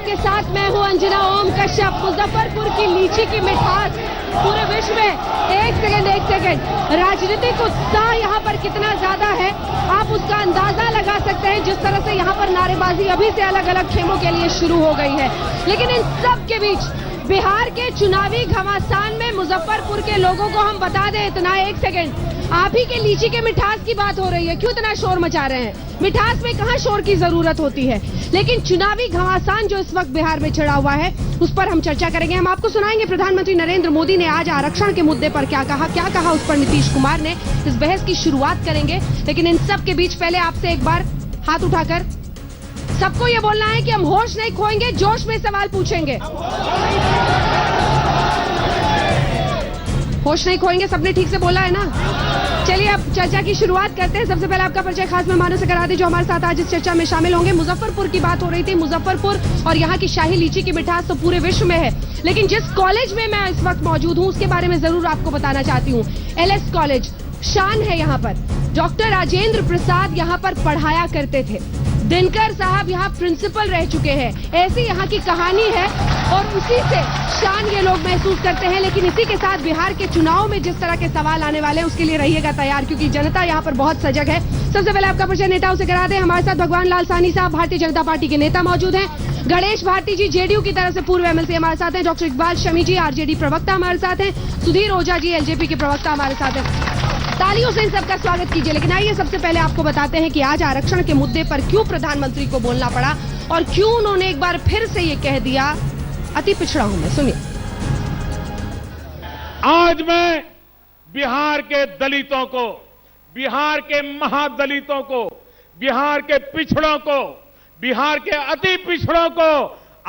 आपके साथ मैं हूं अंजना ओम कश्यप। मुजफ्फरपुर की लीची की मिठास पूरे विश्व में एक सेकंड राजनीतिक उत्साह यहाँ पर कितना ज्यादा है आप उसका अंदाजा लगा सकते हैं, जिस तरह से यहाँ पर नारेबाजी अभी से अलग अलग खेमों के लिए शुरू हो गई है। लेकिन इन सब के बीच बिहार के चुनावी घमासान में मुजफ्फरपुर के लोगों को हम बता दें इतना, एक सेकंड, आप ही के लीची के मिठास की बात हो रही है, क्यों इतना शोर मचा रहे हैं? मिठास में कहां शोर की जरूरत होती है, लेकिन चुनावी घमासान जो इस वक्त बिहार में छिड़ा हुआ है उस पर हम चर्चा करेंगे। हम आपको सुनाएंगे प्रधानमंत्री नरेंद्र मोदी ने आज आरक्षण के मुद्दे पर क्या कहा उस पर नीतीश कुमार ने, इस बहस की शुरुआत करेंगे। लेकिन इन सब के बीच पहले आपसे एक बार हाथ उठाकर सबको ये बोलना है कि हम होश नहीं खोएंगे, जोश में सवाल पूछेंगे। होश नहीं खोएंगे, सबने ठीक से बोला है ना? चलिए अब चर्चा की शुरुआत करते हैं। सबसे पहले आपका परिचय खास मेहमानों से करा दें जो हमारे साथ आज इस चर्चा में शामिल होंगे। मुजफ्फरपुर की बात हो रही थी, मुजफ्फरपुर और यहाँ की शाही लीची की मिठास तो पूरे विश्व में है, लेकिन जिस कॉलेज में मैं इस वक्त मौजूद हूँ उसके बारे में जरूर आपको बताना चाहती हूँ। LS कॉलेज शान है यहाँ पर। डॉक्टर राजेंद्र प्रसाद यहाँ पर पढ़ाया करते थे, दिनकर साहब यहाँ प्रिंसिपल रह चुके हैं। ऐसी यहाँ की कहानी है और उसी से शान ये लोग महसूस करते हैं। लेकिन इसी के साथ बिहार के चुनाव में जिस तरह के सवाल आने वाले हैं उसके लिए रहिएगा तैयार, क्योंकि जनता यहाँ पर बहुत सजग है। सबसे पहले आपका परिचय नेताओं से करा दें। हमारे साथ भगवान लाल साहनी साहब भारतीय जनता पार्टी के नेता मौजूद हैं। गणेश भारती जी JDU की तरफ से पूर्व MLC हमारे साथ हैं। डॉक्टर इकबाल शमी जी RJD प्रवक्ता हमारे साथ हैं। सुधीर ओझा जी LJP के प्रवक्ता हमारे साथ हैं। तालियों से इन सबका स्वागत कीजिए। लेकिन आइए सबसे पहले आपको बताते हैं कि आज आरक्षण के मुद्दे पर क्यों प्रधानमंत्री को बोलना पड़ा और क्यों उन्होंने एक बार फिर से ये कह दिया अति पिछड़ा हूं मैं। सुनिए। आज मैं बिहार के दलितों को, बिहार के महादलितों को, बिहार के पिछड़ों को, बिहार के अति पिछड़ों को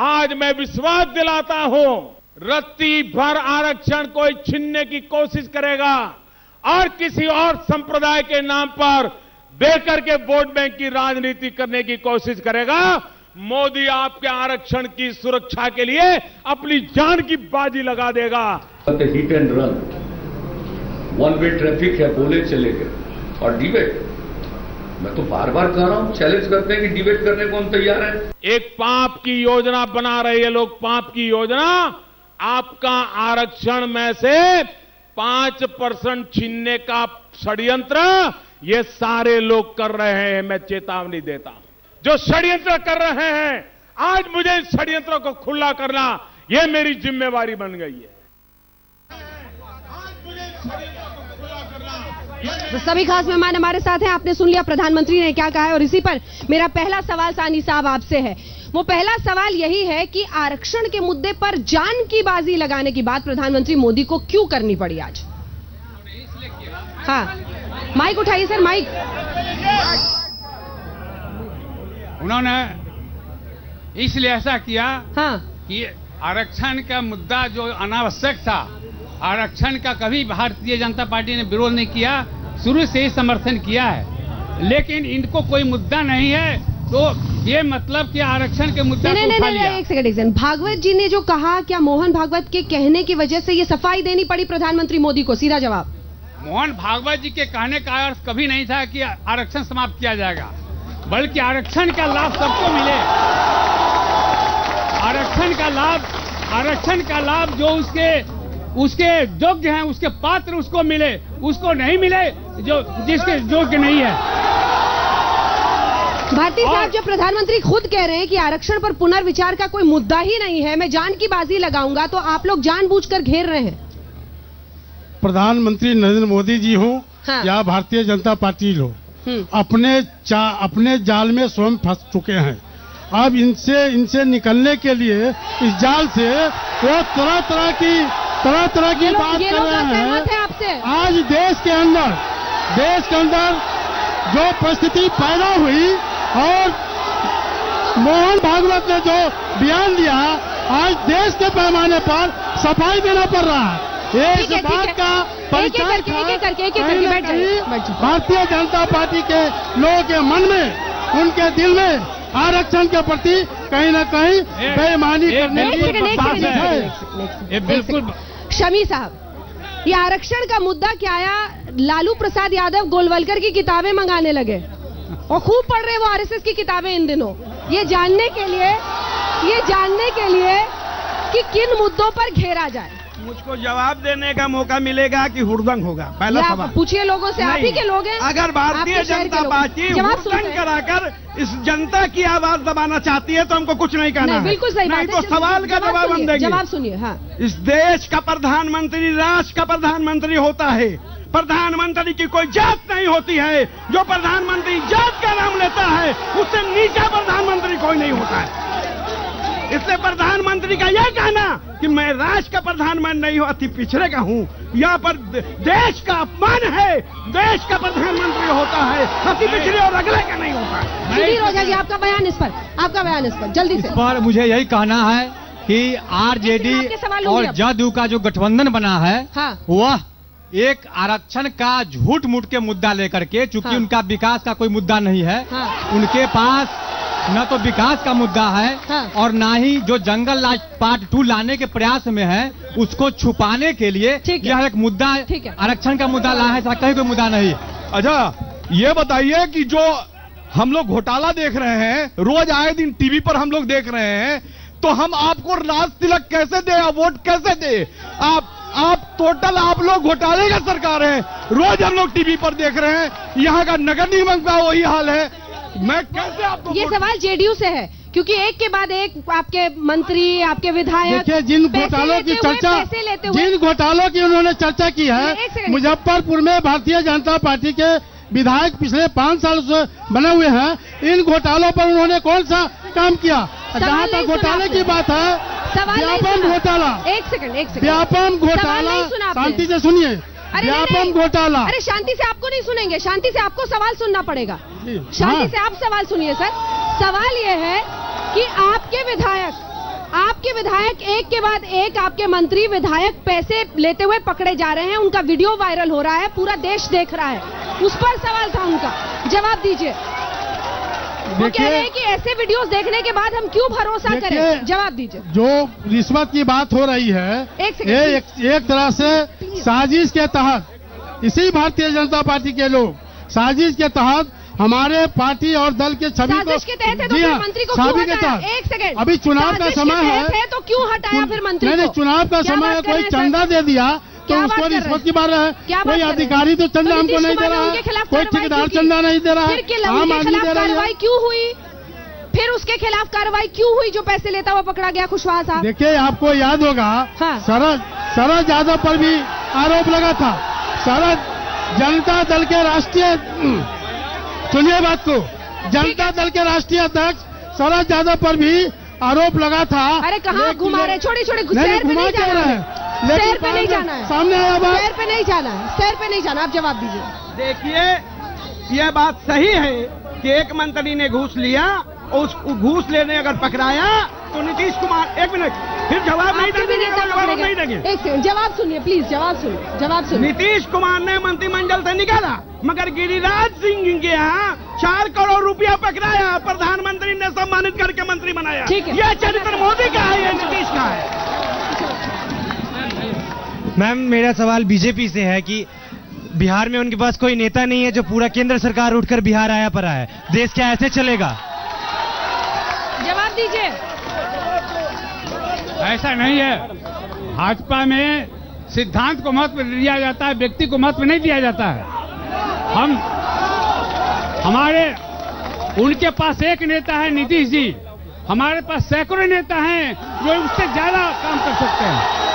आज मैं विश्वास दिलाता हूं, रत्ती भर आरक्षण कोई छीनने की कोशिश करेगा और किसी और संप्रदाय के नाम पर देकर के वोट बैंक की राजनीति करने की कोशिश करेगा, मोदी आपके आरक्षण की सुरक्षा के लिए अपनी जान की बाजी लगा देगा। Hit and run, one way traffic है, बोले चले गए। और डिबेट, मैं तो बार बार कह रहा हूं, चैलेंज करते हैं कि डिबेट करने को हम तैयार हैं। एक पाप की योजना बना रहे हैं लोग, पाप की योजना। आपका आरक्षण में से 5% छीनने का षड्यंत्र ये सारे लोग कर रहे हैं। मैं चेतावनी देता हूं, जो षड्यंत्र कर रहे हैं, आज मुझे इस षड्यंत्र को खुला करना ये मेरी जिम्मेवारी बन गई है। तो सभी खास मेहमान हमारे साथ हैं। आपने सुन लिया प्रधानमंत्री ने क्या कहा है और इसी पर मेरा पहला सवाल सानी साहब आपसे है। वो पहला सवाल यही है कि आरक्षण के मुद्दे पर जान की बाजी लगाने की बात प्रधानमंत्री मोदी को क्यों करनी पड़ी आज? हाँ, माइक उठाइए सर, माइक। उन्होंने इसलिए ऐसा किया हाँ, कि आरक्षण का मुद्दा जो अनावश्यक था, आरक्षण का कभी भारतीय जनता पार्टी ने विरोध नहीं किया, शुरू से ही समर्थन किया है। लेकिन इनको कोई मुद्दा नहीं है तो ये मतलब कि आरक्षण के मुद्दा को उठा लिया। एक सेकंड, भागवत जी ने जो कहा, क्या मोहन भागवत के कहने की वजह से ये सफाई देनी पड़ी प्रधानमंत्री मोदी को? सीधा जवाब। मोहन भागवत जी के कहने का अर्थ कभी नहीं था कि आरक्षण समाप्त किया जाएगा, बल्कि आरक्षण का लाभ सबको मिले। आरक्षण का लाभ जो उसके योग्य हैं, उसके पात्र उसको मिले, उसको नहीं मिले जो जिसके योग्य नहीं है। भारती साहब, जब प्रधानमंत्री खुद कह रहे हैं कि आरक्षण पर पुनर्विचार का कोई मुद्दा ही नहीं है, मैं जान की बाजी लगाऊंगा, तो आप लोग जानबूझकर घेर रहे हैं। प्रधानमंत्री नरेंद्र मोदी जी हो हाँ। या भारतीय जनता पार्टी हो, अपने जाल में स्वयं फंस चुके हैं। अब इनसे निकलने के लिए इस जाल से वो तरह तरह की बात कर रहे हैं। आज देश के अंदर जो परिस्थिति पैदा हुई और मोहन भागवत ने जो बयान दिया, आज देश के पैमाने पर सफाई देना पड़ रहा है। इस बात का परिचय भारतीय जनता पार्टी के लोगों के मन में, उनके दिल में आरक्षण के प्रति कहीं न कहीं बेईमानी करने की बात है। बिल्कुल। शमी साहब, ये आरक्षण का मुद्दा क्या आया? लालू प्रसाद यादव गोलवलकर की किताबें मंगाने लगे और खूब पढ़ रहे वो RSS की किताबें इन दिनों, ये जानने के लिए ये जानने के लिए कि किन मुद्दों पर घेरा जाए। मुझको जवाब देने का मौका मिलेगा कि हुड़दंग होगा, पहला सवाल। पूछिए लोगों से, आप ही के लोग हैं। अगर भारतीय जनता पार्टी हुड़दंग कराकर इस जनता की आवाज दबाना चाहती है तो हमको कुछ नहीं कहना है। बिल्कुल सही बात है। नहीं तो सवाल का जवाब हम देंगे। जवाब सुनिए। हाँ, इस देश का प्रधानमंत्री राष्ट्र का प्रधानमंत्री होता है। प्रधानमंत्री की कोई जात नहीं होती है। जो प्रधानमंत्री जात का नाम लेता है उससे नीचा प्रधानमंत्री कोई नहीं होता है। इसलिए प्रधानमंत्री का यह कहना कि मैं राष्ट्र का प्रधानमंत्री नहीं हूं, अति पिछड़े का हूं, यहाँ पर देश का अपमान है। देश का प्रधानमंत्री होता है, अति पिछड़े और अगले का नहीं होता है। सुधीर ओझा जी, आपका बयान इस पर, आपका बयान इस पर जल्दी से। इस पर मुझे यही कहना है कि आरजेडी और जदयू का जो गठबंधन बना है, हाँ। वह एक आरक्षण का झूठ मूठ के मुद्दा लेकर के, चूंकि उनका विकास का कोई मुद्दा नहीं है, उनके पास न तो विकास का मुद्दा है और ना ही जो जंगल राज पार्ट 2 लाने के प्रयास में है उसको छुपाने के लिए यह एक मुद्दा आरक्षण का मुद्दा लाया है, कहीं कोई मुद्दा नहीं। अच्छा, ये बताइए कि जो हम लोग घोटाला देख रहे हैं, रोज आए दिन टीवी पर हम लोग देख रहे हैं, तो हम आपको राज तिलक कैसे दे, वोट कैसे दे? आप टोटल आप लोग घोटाले का सरकार है। रोज हम लोग टीवी पर देख रहे हैं, यहाँ का नगर निगम का वही हाल है। मैं कैसे आपको? ये सवाल जेडीयू से है, क्योंकि एक के बाद एक आपके मंत्री, आपके विधायक, देखिए जिन घोटालों की चर्चा, जिन घोटालों की उन्होंने चर्चा की है, मुजफ्फरपुर में भारतीय जनता पार्टी के विधायक पिछले 5 साल से बने हुए हैं, इन घोटालों पर उन्होंने कौन सा काम किया? जहाँ तक घोटाले की बात है, व्यापम घोटाला, एक सेकंड, व्यापम घोटाला, शांति से सुनिए, व्यापम घोटाला। अरे शांति से आपको नहीं सुनेंगे, शांति से आपको सवाल सुनना पड़ेगा। शांति से आप सवाल सुनिए सर। सवाल यह है कि आपके विधायक एक के बाद एक, आपके मंत्री विधायक पैसे लेते हुए पकड़े जा रहे हैं, उनका वीडियो वायरल हो रहा है, पूरा देश देख रहा है, उस पर सवाल था उनका, जवाब दीजिए। वो कह रहे हैं कि ऐसे वीडियोस देखने के बाद हम क्यों भरोसा करें? जवाब दीजिए। जो रिश्वत की बात हो रही है, एक तरह से साजिश के तहत इसी भारतीय जनता पार्टी के लोग साजिश के तहत हमारे पार्टी और दल के छवि को, जी हाँ, छवि के तहत, एक सेकंड, अभी चुनाव का समय है तो क्यों हटाया फिर मंत्री? नहीं, चुनाव का समय है, कोई चंदा दे दिया तो उसको रिश्वत की बात है। कोई अधिकारी तो चंदा हमको नहीं दे रहा है, कोई ठेकेदार चंदा नहीं दे रहा है, आम आदमी दे रहा है। क्यों हुई फिर उसके खिलाफ कार्रवाई क्यों हुई जो पैसे लेता हुआ पकड़ा गया खुशवाहा साहब? देखिए आपको याद होगा, शरद यादव पर भी आरोप लगा था। शरद जनता दल के राष्ट्रीय, सुनिए बात को, जनता दल के राष्ट्रीय अध्यक्ष शरद यादव पर भी आरोप लगा था। अरे कहाँ घुमा रहे, छोटे छोटे शहर पे नहीं जाना है, शहर पे नहीं जाना है, सामने आया बात, शहर पे नहीं जाना है, शहर पे नहीं जाना। आप जवाब दीजिए। देखिए यह बात सही है कि एक मंत्री ने घूस लिया, उस घूस लेने अगर पकड़ाया तो नीतीश कुमार, एक मिनट, फिर जवाब नहीं देंगे, एक सेकंड, जवाब सुनिए प्लीज, जवाब सुनिए। नीतीश कुमार ने मंत्रिमंडल से निकाला, मगर गिरिराज सिंह के यहाँ 4 करोड़ रुपया पकड़ाया, प्रधानमंत्री ने सम्मानित करके मंत्री बनाया। यह चरित्र मोदी का है, यह नीतीश का है। मैम, मेरा सवाल बीजेपी से है कि बिहार में उनके पास कोई नेता नहीं है जो पूरा केंद्र सरकार उठकर बिहार आया पड़ा है, देश क्या ऐसे चलेगा? जवाब दीजिए। ऐसा नहीं है। भाजपा में सिद्धांत को महत्व दिया जाता है, व्यक्ति को महत्व नहीं दिया जाता है। उनके पास एक नेता है नीतीश जी, हमारे पास सैकड़ों नेता हैं जो उससे ज्यादा काम कर सकते हैं।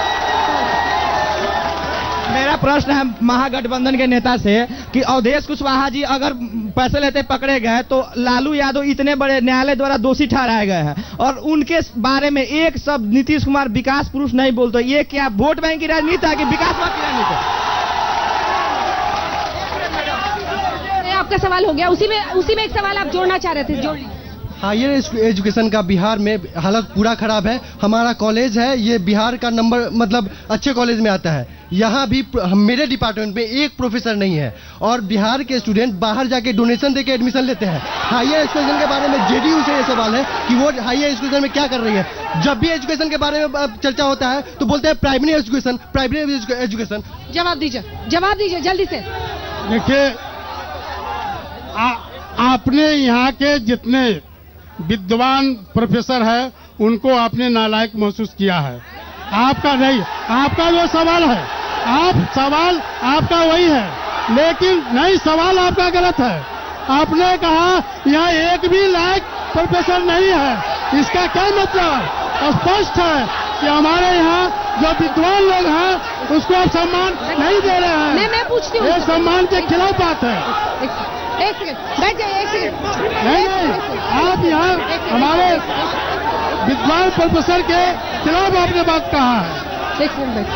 मेरा प्रश्न है महागठबंधन के नेता से कि अवधेश कुशवाहा जी अगर पैसे लेते पकड़े गए तो लालू यादव इतने बड़े न्यायालय द्वारा दोषी ठहराए गए हैं और उनके बारे में एक शब्द नीतीश कुमार विकास पुरुष नहीं बोलते, ये क्या वोट बैंक की राजनीति है कि विकासवाद की राजनीति है? आपका सवाल हो गया, उसी में एक सवाल आप जोड़ना चाह रहे थे, जोड़ लीजिए। हायर एजुकेशन का बिहार में हालत पूरा खराब है। हमारा कॉलेज है, ये बिहार का नंबर मतलब अच्छे कॉलेज में आता है। यहाँ भी मेरे डिपार्टमेंट में एक प्रोफेसर नहीं है और बिहार के स्टूडेंट बाहर जाके डोनेशन देके एडमिशन लेते हैं। हायर एजुकेशन के बारे में जेडीयू से ये सवाल है कि वो हायर एजुकेशन में क्या कर रही है। जब भी एजुकेशन के बारे में चर्चा होता है तो बोलते हैं प्राइमरी एजुकेशन। जवाब दीजिए जल्दी से। देखिए, आपने यहाँ के जितने विद्वान प्रोफेसर है उनको आपने नालायक महसूस किया है। आपका नहीं, आपका जो सवाल है, सवाल आपका वही है, लेकिन नहीं, सवाल आपका गलत है। आपने कहा यहाँ एक भी लायक प्रोफेसर नहीं है, इसका क्या मतलब? स्पष्ट है कि हमारे यहाँ जो विद्वान लोग हैं उसको आप सम्मान नहीं दे रहे हैं। मैं पूछती हूँ, ये सम्मान के खिलाफ बात है। एक सेकंड बैठ जाइए, एक सेकंड। नहीं, आप यहाँ हमारे विद्वान प्रोफेसर के खिलाफ आपने बात कहा है। एक सेकंड।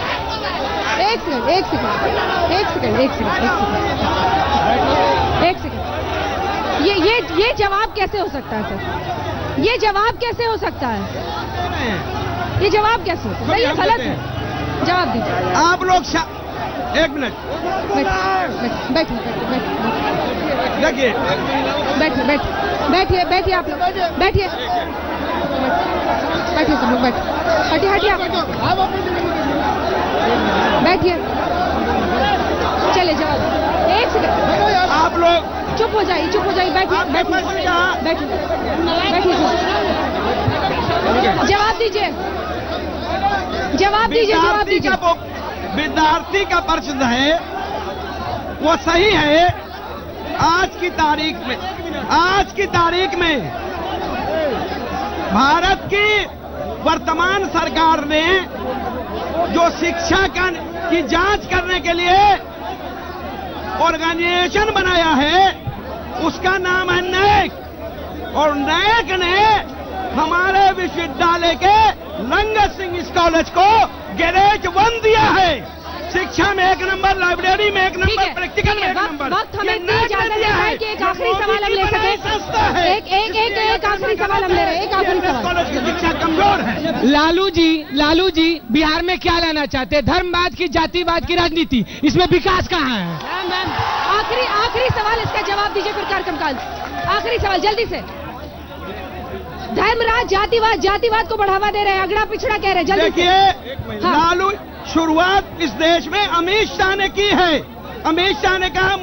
ये जवाब कैसे हो सकता है सर? ये जवाब कैसे हो सकता है? ये जवाब कैसे हो सकता है? ये गलत है। जवाब दीजिए। आप लोग 1 मिनट बैठिए, बैठिए आप लोग, बैठिए सब लोग, हटिए आप, बैठिए। चलिए जवाब। एक सेकंड, आप लोग चुप हो जाइए, बैठिए। जवाब दीजिए। विद्यार्थी का प्रश्न है, वो सही है। आज की तारीख में भारत की वर्तमान सरकार ने जो शिक्षा की जांच करने के लिए ऑर्गेनाइजेशन बनाया है, उसका नाम है नैक। और नैक ने हमारे विश्वविद्यालय के रंगत सिंह कॉलेज को ग्रेड 1 दिया है। शिक्षा में 1 नंबर, लाइब्रेरी में 1 नंबर, प्रैक्टिकल में 1 नंबर। वक्त हमें इजाजत देता है कि एक आखिरी सवाल हम ले सकें। एक आखिरी सवाल हम ले रहे हैं, एक आखिरी सवाल। कॉलेज की शिक्षा कमजोर है। लालू जी बिहार में क्या लाना चाहते हैं? धर्मवाद की, जातिवाद की राजनीति, इसमें विकास कहाँ है? मैम, आखिरी सवाल, इसका जवाब दीजिए फिर कार्यक्रम काल। आखिरी सवाल जल्दी से। धर्मराज, जातिवाद को बढ़ावा दे रहे हैं, अगड़ा पिछड़ा कह रहे हैं, जल्दी। देखिए, लालू शुरुआत इस देश में अमित शाह ने की है। अमित शाह ने कहा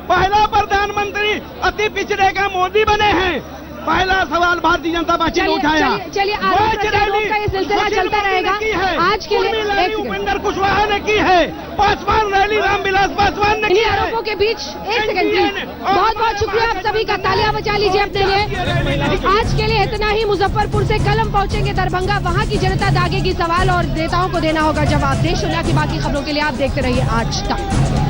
पहला प्रधानमंत्री अति पिछड़े का मोदी बने हैं। पहला सवाल भारतीय जनता पार्टी ने उठाया। चलिए का ये सिलसिला चलता रहेगा। आज के लिए उपेंद्र कुशवाहा ने की है। पासवान रैली रामविलास पासवान ने की है। आरोपों के बीच एक सेकंड प्लीज। बहुत शुक्रिया आप सभी का, तालियां बजा लीजिए अपने लिए। आज के लिए इतना ही। मुजफ्फरपुर से कल हम पहुंचेंगे दरभंगा, वहां की जनता दागेगी सवाल और नेताओं को देना होगा जवाब। देश दुनिया की बाकी खबरों के लिए आप देखते रहिए आज तक।